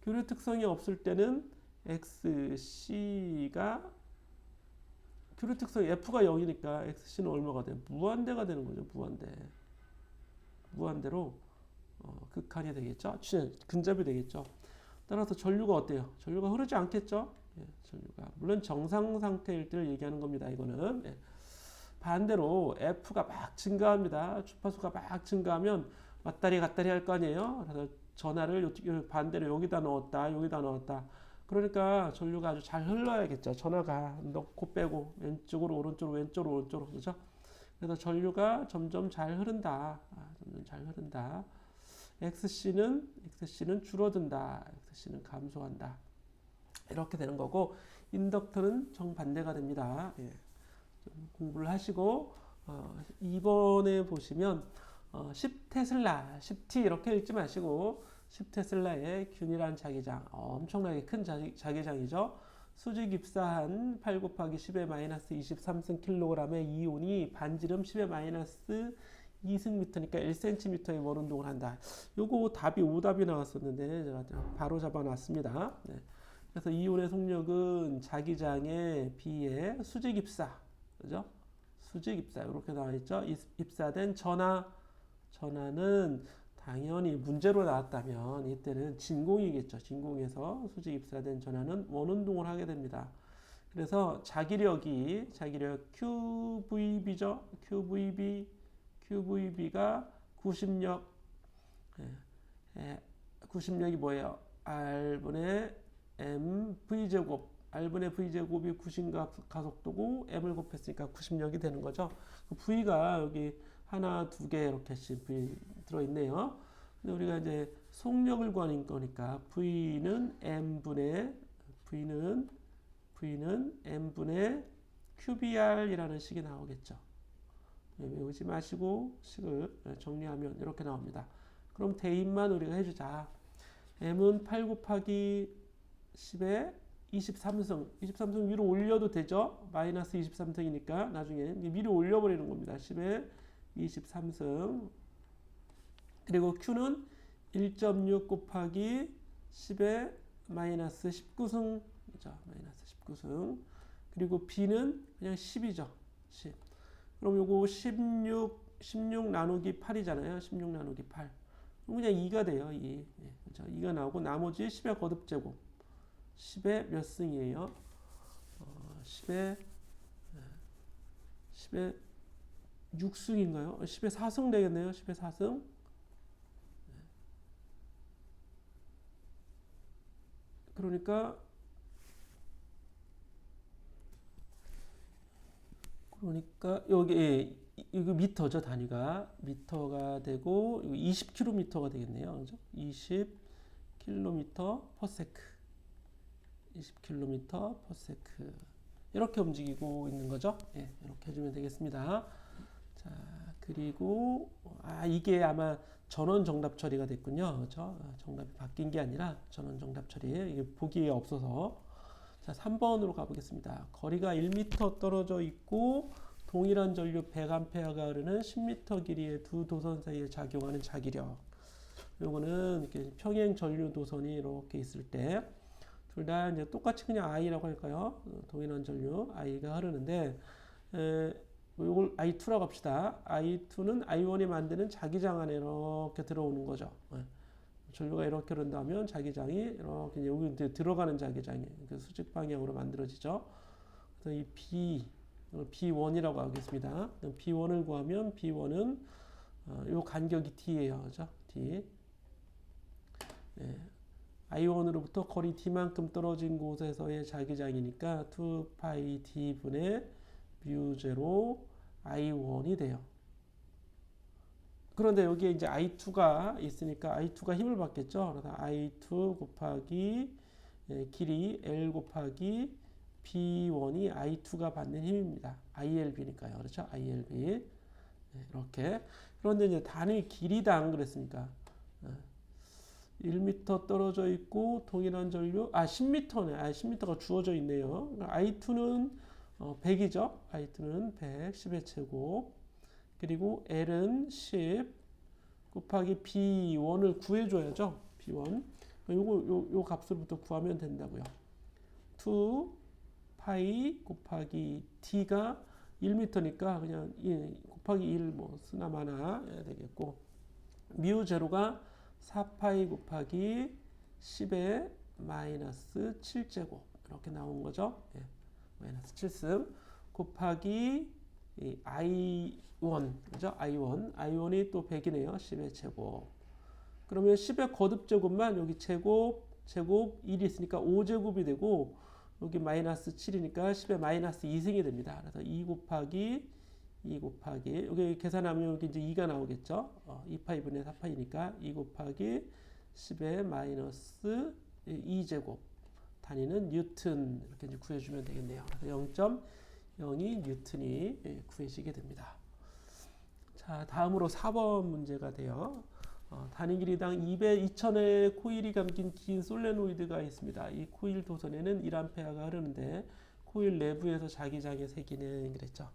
교류 특성이 없을 때는 XC가 교류 특성이 F가 0이니까 XC는 얼마가 돼? 무한대가 되는 거죠. 무한대로 극한이 되겠죠. 근접이 되겠죠. 따라서 전류가 어때요? 전류가 흐르지 않겠죠. 전류가 물론 정상 상태일 때를 얘기하는 겁니다. 이거는 반대로 F가 막 증가합니다. 주파수가 막 증가하면 왔다리 갔다리 할 거 아니에요. 그래서 전하를 반대로 여기다 넣었다, 여기다 넣었다. 그러니까 전류가 아주 잘 흘러야겠죠. 전하가 넣고 빼고 왼쪽으로 오른쪽으로 왼쪽으로 오른쪽으로 그죠? 그래서 전류가 점점 잘 흐른다. 점점 잘 흐른다. XC는 줄어든다. XC는 감소한다. 이렇게 되는 거고 인덕터는 정반대가 됩니다. 예. 좀 공부를 하시고 2번에 보시면 10테슬라, 10T 이렇게 읽지 마시고 10테슬라의 균일한 자기장, 엄청나게 큰 자기장이죠. 수직 입사한 8 곱하기 10의 마이너스 23승 킬로그램의 이온이 반지름 10의 마이너스 2승미터니까 1cm의 원운동을 한다. 요거 답이 오답이 나왔었는데 제가 바로 잡아놨습니다. 네. 그래서 이온의 속력은 자기장에 비해 수직 입사, 그죠? 수직 입사 이렇게 나와 있죠. 입사된 전하는 당연히 문제로 나왔다면 이때는 진공이겠죠. 진공에서 수직 입사된 전하는 원운동을 하게 됩니다. 그래서 자기력 QVB죠. QVB가 구심력, 구심력이 뭐예요? R분의 M V제곱, R분의 V제곱이 구심 가속도고 M을 곱했으니까 구심력이 되는 거죠. V가 여기 하나, 두 개 이렇게씩 V 들어있네요. 근데 우리가 이제 속력을 구하는 거니까 V는 M분의 QBR이라는 식이 나오겠죠. 외우지 마시고 식을 정리하면 이렇게 나옵니다. 그럼 대입만 우리가 해주자. M은 8 곱하기 10에 23승 위로 올려도 되죠. 마이너스 23승이니까 나중에 위로 올려버리는 겁니다. 10에 23승. 그리고 Q는 1.6 곱하기 10에 마이너스 19승. 그죠? 마이너스 19승. 그리고 B는 그냥 10이죠. 10. 그럼 요거 16 나누기 8이잖아요. 16 나누기 8. 그럼 그냥 2가 돼요. 2. 예, 그렇죠? 2가 나오고 나머지 10의 거듭제곱. 10의 몇 승이에요? 10의 6승인가요? 10의 4승 되겠네요. 10의 4승. 그러니까 여기 이거 미터죠. 단위가 미터가 되고 20km가 되겠네요. 그죠? 20km per sec. 20km per sec. 이렇게 움직이고 있는 거죠. 예, 이렇게 해주면 되겠습니다. 자, 그리고 이게 아마 전원 정답 처리가 됐군요. 그렇죠? 정답이 바뀐 게 아니라 전원 정답 처리. 이게 보기에 없어서. 자, 3번으로 가보겠습니다. 거리가 1m 떨어져 있고 동일한 전류 100A가 흐르는 10m 길이의 두 도선 사이에 작용하는 자기력. 요거는 이렇게 평행 전류 도선이 이렇게 있을 때 둘 다 이제 똑같이 그냥 I라고 할까요? 동일한 전류 I가 흐르는데 요걸 I2라고 합시다. I2는 I1이 만드는 자기장 안에 이렇게 들어오는 거죠. 전류가 이렇게 흐른다면 자기장이 이렇게 여기 이제 들어가는 자기장이 수직 방향으로 만들어지죠. 그래서 이 B1이라고 하겠습니다. B1을 구하면 B1은 요 간격이 D예요. 그죠? D. 네. I1으로부터 거리 D만큼 떨어진 곳에서의 자기장이니까 2파이 D분의 뮤0 I1이 돼요. 그런데 여기에 이제 I2가 있으니까 I2가 힘을 받겠죠. 그래서 I2 곱하기 길이 L 곱하기 B1이 I2가 받는 힘입니다. ILB니까요. 그렇죠? ILB. 네, 이렇게. 그런데 이제 단위 길이당 그랬으니까 1m 떨어져 있고 동일한 전류 10m네. 10m가 주어져 있네요. I2는 100이죠. I2는 100, 10의 제곱. 그리고 L은 10 곱하기 B1을 구해줘야죠. B1. 요 값으로부터 구하면 된다고요. 2 파이 곱하기 D가 1m니까 그냥 곱하기 1 뭐 쓰나 마나 해야 되겠고 뮤0가 4파이 곱하기 10의 마이너스 7제곱 이렇게 나온 거죠. 예. 마이너스 7승 곱하기 이 I1, 그죠? I1이 또 100이네요. 10의 제곱. 그러면 10의 거듭제곱만 여기 제곱 1이 있으니까 5제곱이 되고 여기 마이너스 7이니까 10의 마이너스 2승이 됩니다. 그래서 2 곱하기 여기 계산하면 여기 이제 2가 나오겠죠. 2파이 분의 4파이니까 2 곱하기 10의 마이너스 2제곱 단위는 뉴턴 이렇게 이제 구해주면 되겠네요. 그래서 0.02 뉴턴이 구해지게 됩니다. 자, 다음으로 4번 문제가 돼요. 단위 길이당 2000의 코일이 감긴 긴 솔레노이드가 있습니다. 이 코일 도선에는 1A가 흐르는데 코일 내부에서 자기장의 세기는 그랬죠.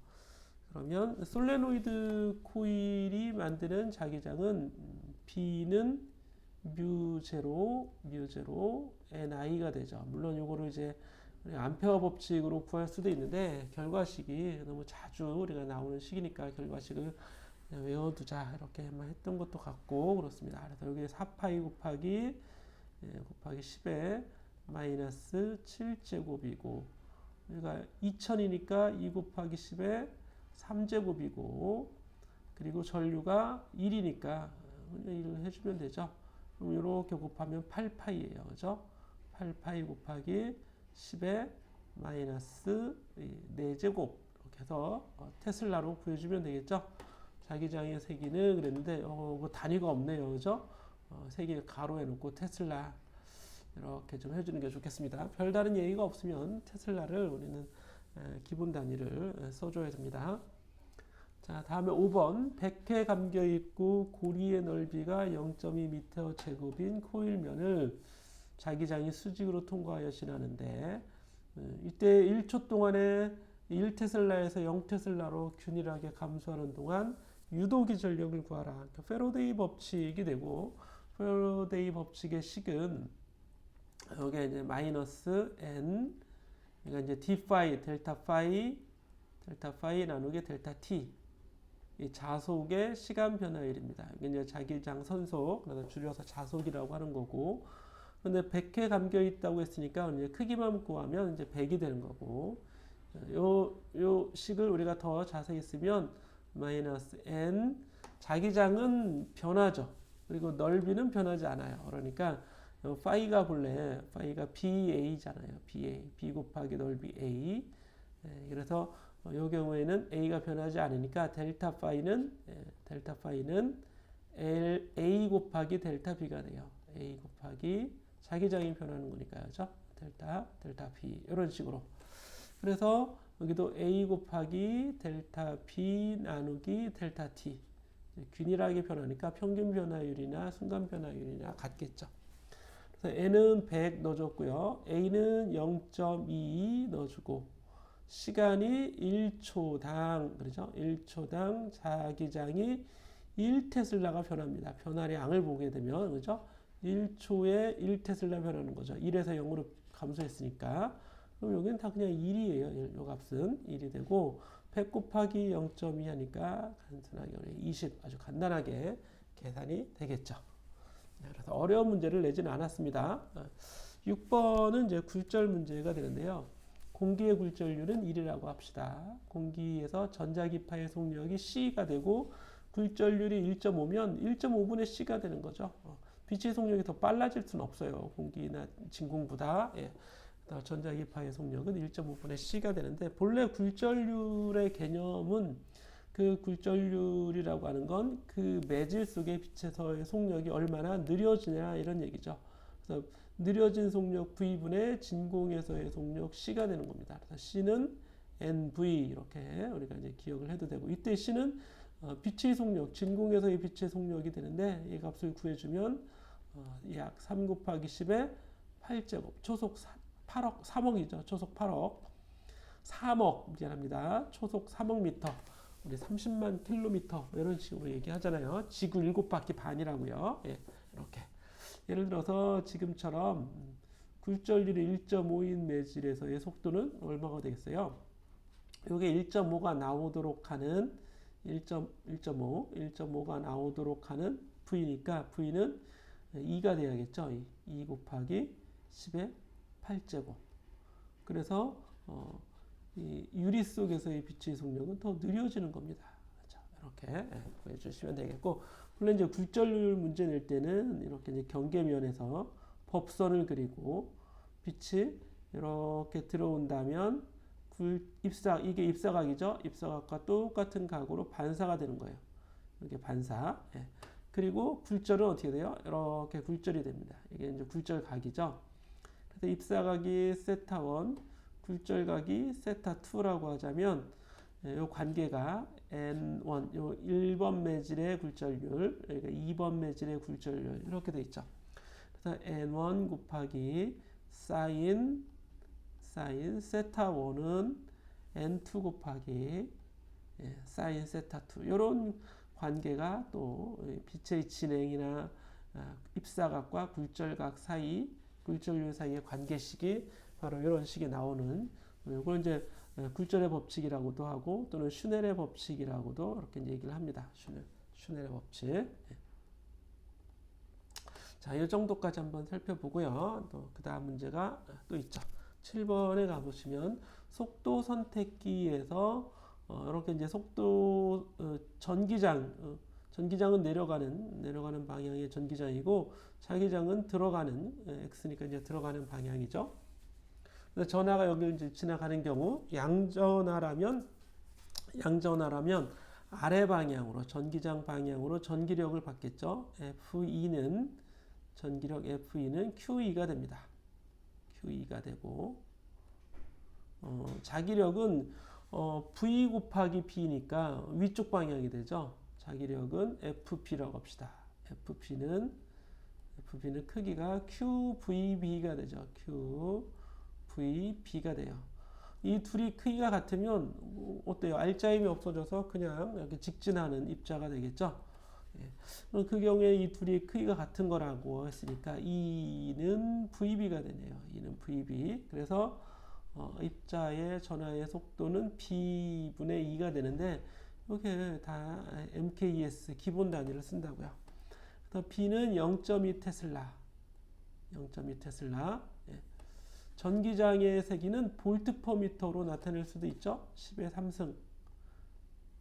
그러면 솔레노이드 코일이 만드는 자기장은 B는 뮤제로 NI가 되죠. 물론 이거를 이제 암페어 법칙으로 구할 수도 있는데 결과식이 너무 자주 우리가 나오는 식이니까 결과식을 외워두자 이렇게만 했던 것도 같고 그렇습니다. 그래서 여기 4파이 곱하기 10의 마이너스 7제곱이고 여기가 2000이니까 2 곱하기 10의 3제곱이고 그리고 전류가 1이니까 1을 해주면 되죠. 그럼 이렇게 곱하면 8파이예요. 그죠? 8파이 곱하기 10의 마이너스 4제곱 이렇게 해서 테슬라로 구해주면 되겠죠. 자기장의 세기는 그랬는데 뭐 단위가 없네요. 그죠? 세기 가로에 놓고 테슬라 이렇게 좀 해주는 게 좋겠습니다. 별다른 예의가 없으면 테슬라를 우리는 기본 단위를 써줘야 됩니다. 자, 다음에 5번 100회 감겨있고 고리의 넓이가 0.2m 제곱인 코일면을 자기장이 수직으로 통과하여 지나는데 이때 1초 동안에 1테슬라에서 0테슬라로 균일하게 감소하는 동안 유도기 전력을 구하라. 그러니까 페로데이 법칙이 되고 페로데이 법칙의 식은 여기에 이제 마이너스 n 그러니까 이제 d 파이 델타 파이 나누기 델타 t 이 자속의 시간 변화율입니다. 이게 이제 자기장 선속 그래서 줄여서 자속이라고 하는 거고 그런데 100회 감겨 있다고 했으니까 이제 크기만 구하면 이제 100이 되는 거고 요 식을 우리가 더 자세히 쓰면 마이너스 n 자기장은 변하죠. 그리고 넓이는 변하지 않아요. 그러니까 파이가 본래 파이가 BA잖아요. B 곱하기 넓이 A. 그래서 이 경우에는 A가 변하지 않으니까 델타 파이는 A 곱하기 델타 B가 돼요. A 곱하기 자기장이 변하는 거니까요. 그죠? 델타 B 이런 식으로. 그래서 여기도 A 곱하기 델타 B 나누기 델타 T 균일하게 변하니까 평균 변화율이나 순간 변화율이나 같겠죠. 그래서 N은 100 넣어줬고요. A는 0.22 넣어주고 시간이 1초당 그렇죠? 1초당 자기장이 1테슬라가 변합니다. 변화량을 보게 되면 그렇죠? 1초에 1테슬라 변하는 거죠. 1에서 0으로 감소했으니까 그럼 여기는 다 그냥 1이에요. 요 값은 1이 되고 100 곱하기 0.2 하니까 간단하게 20 아주 간단하게 계산이 되겠죠. 그래서 어려운 문제를 내지는 않았습니다. 6번은 이제 굴절 문제가 되는데요. 공기의 굴절률은 1이라고 합시다. 공기에서 전자기파의 속력이 C가 되고 굴절률이 1.5면 1.5분의 C가 되는 거죠. 빛의 속력이 더 빨라질 수는 없어요. 공기나 진공보다. 예. 전자기파의 속력은 1.5분의 C가 되는데 본래 굴절률의 개념은 그 굴절률이라고 하는 건 그 매질 속의 빛에서의 속력이 얼마나 느려지냐 이런 얘기죠. 그래서 느려진 속력 V분의 진공에서의 속력 C가 되는 겁니다. 그래서 C는 NV 이렇게 우리가 이제 기억을 해도 되고 이때 C는 빛의 속력, 진공에서의 빛의 속력이 되는데 이 값을 구해주면 약 3 곱하기 10의 8제곱 초속 8억 3억이죠. 초속 8억 3억 미안합니다. 초속 3억 미터 우리 30만 킬로미터 이런 식으로 얘기하잖아요. 지구 7바퀴 반이라고요. 예, 이렇게 예를 들어서 지금처럼 굴절률이 1.5인 매질에서의 속도는 얼마가 되겠어요? 이게 1.5가 나오도록 하는 1.5가 나오도록 하는 V니까 V는 2가 돼야겠죠. 2 곱하기 10의 8제곱. 그래서 이 유리 속에서의 빛의 속력은 더 느려지는 겁니다. 자, 이렇게 구해주시면 되겠고, 물론 이제 굴절률 문제 낼 때는 이렇게 이제 경계면에서 법선을 그리고 빛이 이렇게 들어온다면 이게 입사각이죠. 입사각과 똑같은 각으로 반사가 되는 거예요. 이렇게 반사. 예. 그리고 굴절은 어떻게 돼요? 이렇게 굴절이 됩니다. 이게 이제 굴절각이죠. 그래서 입사각이 세타1, 굴절각이 세타2라고 하자면 이 관계가 N1, 요 1번 매질의 굴절률, 그러니까 2번 매질의 굴절률 이렇게 돼 있죠. 그래서 N1 곱하기 사인 세타1은 N2 곱하기 사인 세타2 이런 관계가 또 빛의 진행이나 입사각과 굴절각 사이, 굴절률 사이의 관계식이 바로 이런 식이 나오는, 이걸 이제 굴절의 법칙이라고도 하고 또는 슈넬의 법칙이라고도 이렇게 이제 얘기를 합니다. 슈넬의 법칙. 자, 이 정도까지 한번 살펴보고요. 또 그 다음 문제가 또 있죠. 7번에 가보시면 속도 선택기에서 이렇게 이제 속도 전기장은 내려가는 방향의 전기장이고 자기장은 들어가는 x니까 이제 들어가는 방향이죠. 그래서 전하가 여기를 이제 지나가는 경우 양전하라면 아래 방향으로 전기장 방향으로 전기력을 받겠죠. 전기력 F2는 QE가 됩니다. QE가 되고 자기력은 V 곱하기 B니까 위쪽 방향이 되죠. 자기력은 FP라고 합시다. FP는 크기가 QVB가 되죠. QVB가 돼요. 이 둘이 크기가 같으면 어때요? 알짜임이 없어져서 그냥 이렇게 직진하는 입자가 되겠죠. 그럼 그 경우에 이 둘이 크기가 같은 거라고 했으니까 E는 VB가 되네요. E는 VB. 그래서 입자의 전하의 속도는 B분의 2가 되는데 이게 다 MKS 기본 단위를 쓴다고요. B는 0.2 테슬라. 0.2 테슬라. 전기장의 세기는 볼트 퍼 미터로 나타낼 수도 있죠. 10의 3승.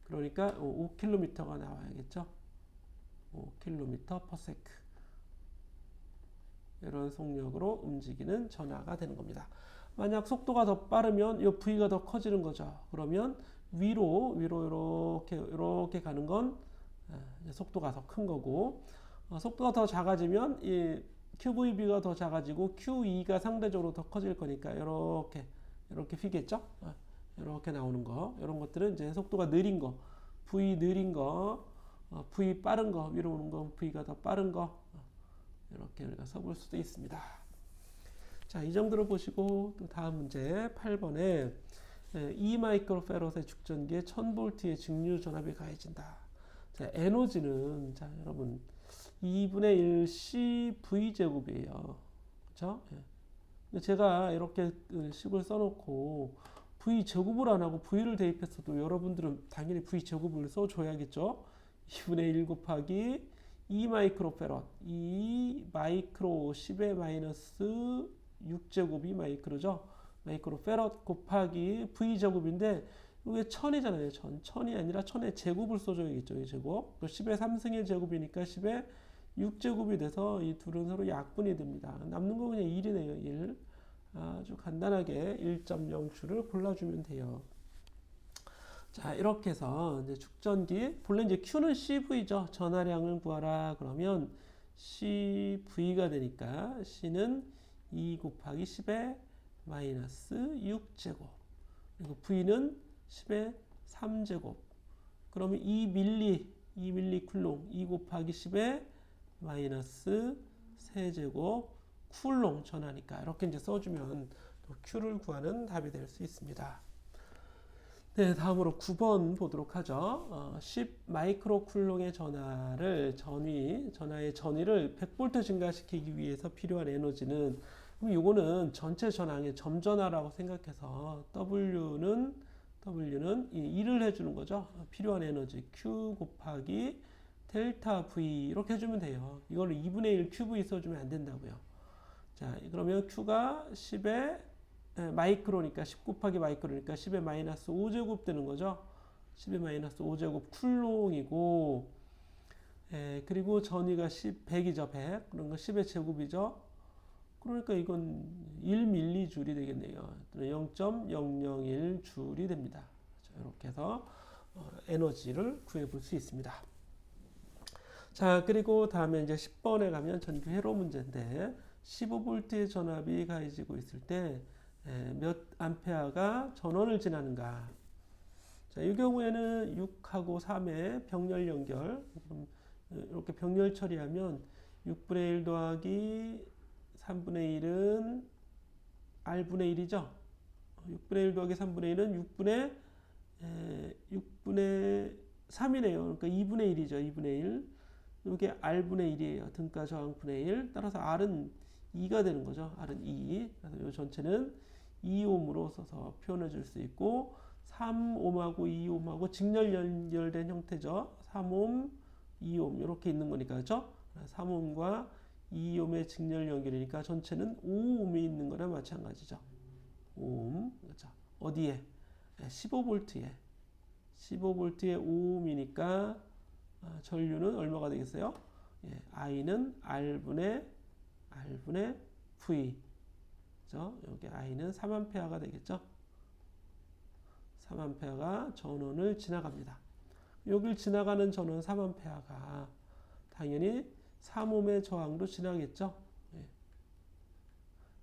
그러니까 5km가 나와야겠죠. 5km per sec. 이런 속력으로 움직이는 전하가 되는 겁니다. 만약 속도가 더 빠르면 이 V가 더 커지는 거죠. 그러면 위로 이렇게 가는 건 속도가 더 큰 거고, 속도가 더 작아지면 이 QVB가 더 작아지고 QE가 상대적으로 더 커질 거니까 이렇게 휘겠죠. 이렇게 나오는 거, 이런 것들은 이제 속도가 느린 거, V 느린 거, V 빠른 거, 위로 오는 거 V가 더 빠른 거, 이렇게 우리가 써볼 수도 있습니다. 자, 이 정도로 보시고 또 다음 문제 8번에 2 마이크로패럿의 축전기에 1000V의 직류 전압이 가해진다. 자, 에너지는 자, 여러분 2분의 1 CV 제곱이에요. 그렇죠? 제가 이렇게 식을 써놓고 V 제곱을 안 하고 V를 대입했어도 여러분들은 당연히 V 제곱을 써줘야겠죠. 2분의 1 곱하기 2 마이크로패럿, 2 마이크로 10의 마이너스 6제곱이 마이크로죠. 마이크로패럿 곱하기 V 제곱인데 이게 1000이잖아요. 1000이 아니라 1000의 제곱을 써줘야겠죠. 이 제곱. 10의 3승의 제곱이니까 10의 6제곱이 돼서 이 둘은 서로 약분이 됩니다. 남는 거 그냥 1이네요. 1. 아주 간단하게 1.0추를 골라주면 돼요. 자, 이렇게 해서 이제 축전기, 본래 이제 Q는 CV죠. 전하량을 구하라. 그러면 CV가 되니까 C는 2 곱하기 10의 마이너스 6제곱. 그리고 V는 10의 3제곱. 그러면 2밀리 쿨롱, 2 곱하기 10의 마이너스 3제곱 쿨롱 전하니까 이렇게 이제 써주면 또 Q를 구하는 답이 될 수 있습니다. 네, 다음으로 9번 보도록 하죠. 10 마이크로 쿨롱의 전하의 전위를 100V 증가시키기 위해서 필요한 에너지는, 그럼 이거는 전체 전항의 점전하라고 생각해서 W는 1을 해주는 거죠. 필요한 에너지 Q 곱하기 델타 V 이렇게 해주면 돼요. 이걸 2분의 1 QV 써주면 안 된다고요. 자, 그러면 Q가 10의 마이크로니까 10 곱하기 마이크로니까 10의 마이너스 5제곱 되는 거죠. 10의 마이너스 5제곱 쿨롱이고 그리고 전위가 100이죠. 100. 그런 거 10의 제곱이죠. 그러니까 이건 1밀리줄이 되겠네요. 0.001줄이 됩니다. 이렇게 해서 에너지를 구해볼 수 있습니다. 자, 그리고 다음에 이제 10번에 가면 전기 회로 문제인데 15V의 전압이 가해지고 있을 때 몇 암페어가 전원을 지나는가. 자, 이 경우에는 6하고 3의 병렬 연결. 이렇게 병렬 처리하면 6분의 1 더하기 3분의 1은 R분의 1이죠. 6분의 1 더하기 3분의 1은 6분의 3이네요. 그러니까 2분의 1이죠. 2분의 1. 이게 R분의 1이에요. 등가 저항분의 1. 따라서 R은 2가 되는 거죠. R은 2. 그래서 이 전체는 2옴으로 써서 표현해 줄 수 있고 3옴하고 2옴하고 직렬 연결된 형태죠. 3옴, 2옴 이렇게 있는 거니까 그렇죠? 3옴과 2옴의 직렬 연결이니까 전체는 5옴이 있는 거나 마찬가지죠. 5옴. 그렇죠? 어디에? 15V에 5옴이니까 전류는 얼마가 되겠어요? I는 R분의 V. 그죠? 여기 I는 3A가 되겠죠? 3A가 전원을 지나갑니다. 여길 지나가는 전원 3A가 당연히 3옴의 저항도 지나겠죠?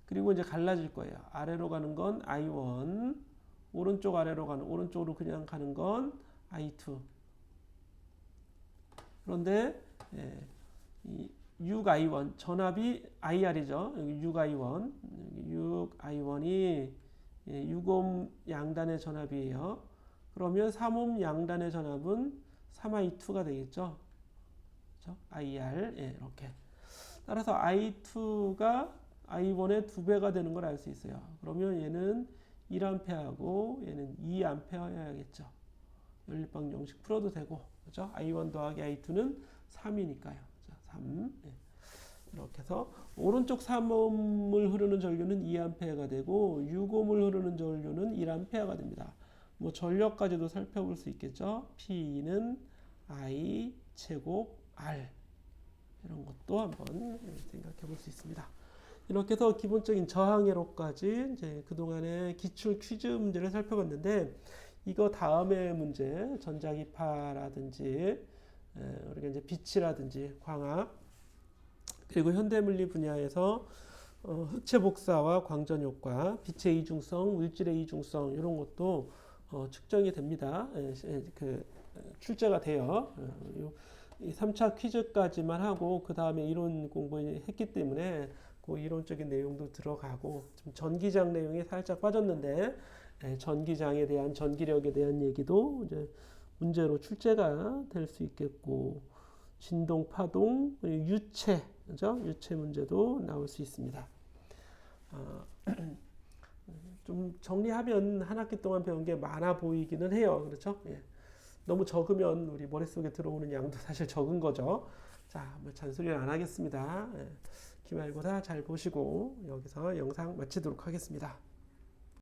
그리고 이제 갈라질 거예요. 아래로 가는 건 I1, 오른쪽으로 그냥 가는 건 I2. 그런데 이 6I1 전압이 IR이죠. 여기 6I1, 6I1이 6옴 양단의 전압이에요. 그러면 3옴 양단의 전압은 3I2가 되겠죠. 그렇죠? IR 이렇게. 따라서 I2가 I1의 2배가 되는 걸 알 수 있어요. 그러면 얘는 1A하고 얘는 2A여야겠죠. 연립방정식 풀어도 되고, 그렇죠? I1 더하기 I2는 3이니까요. 3. 이렇게 해서 오른쪽 3옴을 흐르는 전류는 2A가 되고 6옴을 흐르는 전류는 1A가 됩니다. 뭐 전력까지도 살펴볼 수 있겠죠. P는 I 제곱 R 이런 것도 한번 생각해 볼 수 있습니다. 이렇게 해서 기본적인 저항회로까지 이제 그동안의 기출 퀴즈 문제를 살펴봤는데 이거 다음에 문제 전자기파라든지 우리가 이제 빛이라든지 광학 그리고 현대물리 분야에서 흑체 복사와 광전 효과, 빛의 이중성, 물질의 이중성 이런 것도 측정이 됩니다. 그 출제가 돼요. 이 3차 퀴즈까지만 하고 그 다음에 이론 공부했기 때문에 그 이론적인 내용도 들어가고 좀 전기장 내용이 살짝 빠졌는데 전기장에 대한 전기력에 대한 얘기도 이제 문제로 출제가 될 수 있겠고 진동, 파동, 유체, 그죠? 유체 문제도 나올 수 있습니다. 좀 정리하면 한 학기 동안 배운 게 많아 보이기는 해요. 그렇죠? 너무 적으면 우리 머릿속에 들어오는 양도 사실 적은 거죠. 자, 뭐 잔소리를 안 하겠습니다. 기말고사 잘 보시고 여기서 영상 마치도록 하겠습니다.